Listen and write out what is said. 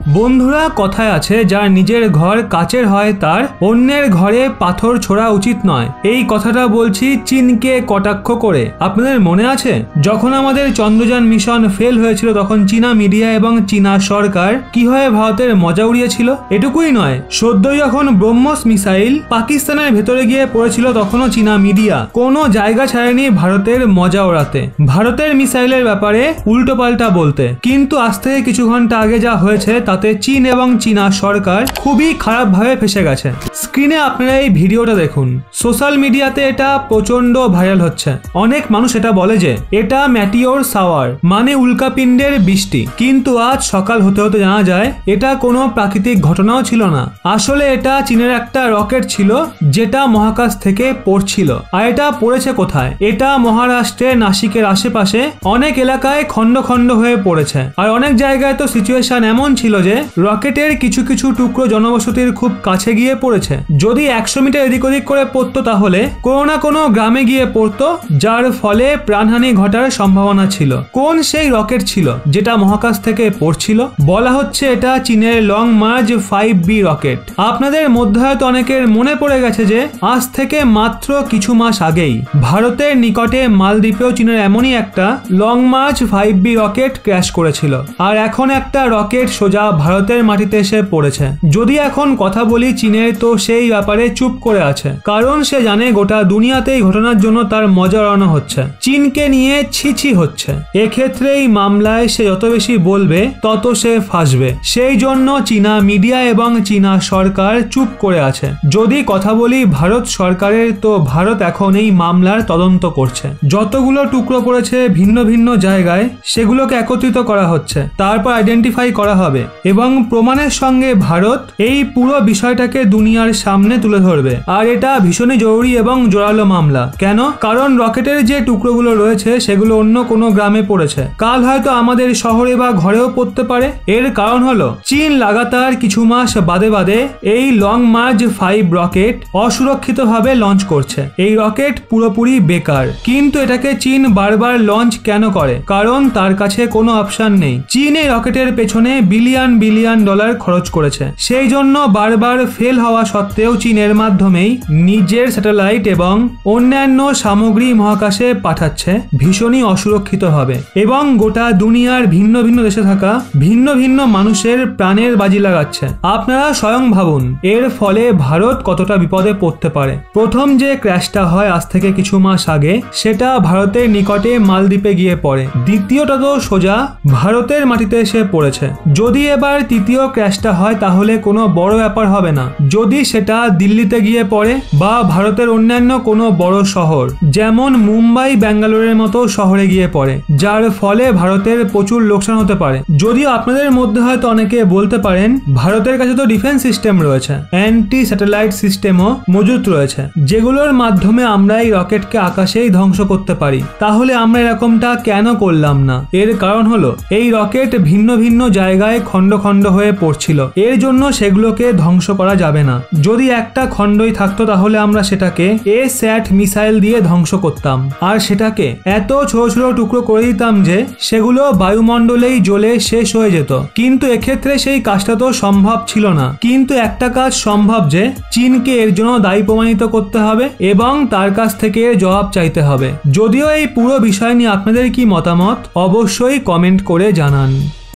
বন্ধুরা, কথায় আছে যার নিজের ঘর কাচের হয় তার অন্যের ঘরে পাথর ছোড়া উচিত নয়। এই কথাটা বলছি চীনকে কটাক্ষ করে। আপনাদের মনে আছে যখন আমাদের চন্দ্রযান মিশন ফেল হয়েছিল তখন চীনা মিডিয়া এবং চীনা সরকার কিভাবে ভারতের মজা উড়িয়েছিল? এটুকুই নয়, সদ্য যখন ব্রহ্মস মিসাইল পাকিস্তানের ভেতরে গিয়ে পড়েছিল তখনও চীনা মিডিয়া কোনো জায়গা ছাড়েনি ভারতের মজা ওড়াতে, ভারতের মিসাইলের ব্যাপারে উল্টোপাল্টা বলতে। কিন্তু আজ থেকে কিছু ঘন্টা আগে যা হয়েছে তাতে চীন এবং চীনা সরকার খুবই খারাপভাবে ফেসে গেছে। স্ক্রিনে আপনারা এই ভিডিওটা দেখুন। সোশ্যাল মিডিয়াতে এটা প্রচন্ড ভাইরাল হচ্ছে। অনেক মানুষ এটা বলে যে এটা ম্যাটিওর শাওয়ার মানে উল্কাপিণ্ডের বৃষ্টি, কিন্তু আজ সকাল হতে হতে জানা যায় এটা কোনো প্রাকৃতিক ঘটনাও ছিল না। আসলে এটা চীনের একটা রকেট ছিল যেটা মহাকাশ থেকে পড়ছিল। আর এটা পড়েছে কোথায়? এটা মহারাষ্ট্রের নাসিকের আশেপাশে অনেক এলাকায় খন্ড খন্ড হয়ে পড়েছে। আর অনেক জায়গায় তো সিচুয়েশন এমন ছিল যে রকেটের কিছু কিছু টুকরো জনবসতির খুব কাছে গিয়ে পড়েছে। যদি 100 মিটার এদিক ওদিক করে পড়তো তাহলে কোনো না কোনো গ্রামে গিয়ে পড়তো, যার ফলে প্রাণহানি ঘটার সম্ভাবনা ছিল। কোন সেই রকেট ছিল যেটা মহাকাশ থেকে পড়ছিল? বলা হচ্ছে এটা চীনের লং মার্চ 5B রকেট। আপনাদের মধ্যে হয়তো অনেকের মনে পড়ে গেছে যে আজ থেকে মাত্র কিছু মাস আগেই ভারতের নিকটে মালদ্বীপেও চীনের এমনই একটা long March 5B rocket crash করেছিল। আর এখন একটা রকেট সোজা ভারতের মাটিতে এসে পড়েছে। যদি এখন কথা বলি চীনের, তো সেই ব্যাপারে চুপ করে আছে, কারণ সে জানে গোটা দুনিয়াতেই ঘটনার জন্য তার মজা উড়ানো হচ্ছে, চীনকে নিয়ে ছিছি হচ্ছে। এক্ষেত্রে এই মামলায় সে যত বেশি বলবে তত সে ফাঁসবে। সেই জন্য চীনা মিডিয়া এবং চীনা সরকার চুপ করে আছে। যদি কথা বলি ভারত সরকারের, তো ভারত এখন এই মামলার তদন্ত করছে। যতগুলো টুকরো পড়েছে ভিন্ন ভিন্ন জায়গায় সেগুলোকে একত্রিত করা হচ্ছে, তারপর আইডেন্টিফাই করা হবে এবং প্রমাণের সঙ্গে ভারত এই পুরো বিষয়টাকে দুনিয়ার সামনে তুলে ধরবে। আর এটা ভীষণই জরুরি এবং জোরালো মামলা। কেন? কারণ রকেটের যে টুকরোগুলো রয়েছে সেগুলো অন্য কোনো গ্রামে পড়েছে, কাল হয়তো আমাদের শহরে বা ঘরেও পড়তে পারে। এর কারণ হলো চীন লাগাতার কিছু মাস বাদে বাদে এই লং মার্চ 5 রকেট অসুরক্ষিতভাবে লঞ্চ করছে। এই রকেট পুরোপুরি বেকার, কিন্তু এটাকে চীন বারবার লঞ্চ কেন করে? কারণ তার কাছে কোনো অপশন নেই। চীন এই রকেটের পেছনে বিলিয়ন বিলিয়ন ডলার খরচ করেছে, সেই জন্য বারবার ফেল হওয়া সত্ত্বেও চীনের মাধ্যমেই নিজের স্যাটেলাইট এবং অন্যান্য সামগ্রী মহাকাশে পাঠাচ্ছে ভীষণই অসুরক্ষিত হবে এবং গোটা দুনিয়ার ভিন্ন ভিন্ন দেশে থাকা ভিন্ন ভিন্ন মানুষের প্রাণের বাজি লাগাচ্ছে। আপনারা স্বয়ং ভাবুন এর ফলে ভারত কতটা বিপদে পড়তে পারে। প্রথম যে ক্র্যাশটা হয় আজ থেকে কিছু মাস আগে, সেটা ভারতের নিকটে মালদ্বীপে গিয়ে পড়ে। দ্বিতীয়টা তো সোজা ভারতের মাটিতে এসে পড়েছে। যদি এবার তৃতীয় ক্র্যাশটা হয় তাহলে কোনো বড় ব্যাপার হবে না যদি সেটা দিল্লিতে গিয়ে পড়ে বা ভারতের অন্যান্য কোনো বড় শহর যেমন মুম্বাই, ব্যাঙ্গালোরের মতো শহরে গিয়ে পড়ে, যার ফলে ভারতের প্রচুর লোকসান হতে পারে। যদিও আপনাদের মধ্যে হয়তো অনেকে বলতে পারেন ভারতের কাছে তো ডিফেন্স সিস্টেম রয়েছে, অ্যান্টি স্যাটেলাইট সিস্টেমও মজুত রয়েছে, যেগুলোর মাধ্যমে আমরা এই রকেটকে আকাশেই ধ্বংস করতে পারি। তাহলে আমরা এরকমটা কেন করলাম না? এর কারণ হলো এই রকেট ভিন্ন ভিন্ন জায়গায় খন্ড খন্ড হয়ে পড়ছিল, এর জন্য সেগুলোকে ধ্বংস করা যাবে না। যদি একটা খণ্ডই থাকতো তাহলে আমরা সেটাকে এ-স্যাট মিসাইল দিয়ে ধ্বংস করতাম আর সেটাকে এত ছোট ছোট টুকরো করে দিতাম যে সেগুলো বায়ুমণ্ডলেই জ্বলে শেষ হয়ে যেত। কিন্তু এক্ষেত্রে সেই কাজটা তো সম্ভব ছিল না। কিন্তু একটা কাজ সম্ভব, যে চীনকে এর জন্য দায়ী প্রমাণিত করতে হবে এবং তার কাছ থেকে জবাব চাইতে হবে। যদিও এই পুরো বিষয় নিয়ে আপনাদের কি মতামত অবশ্যই কমেন্ট করে জানান।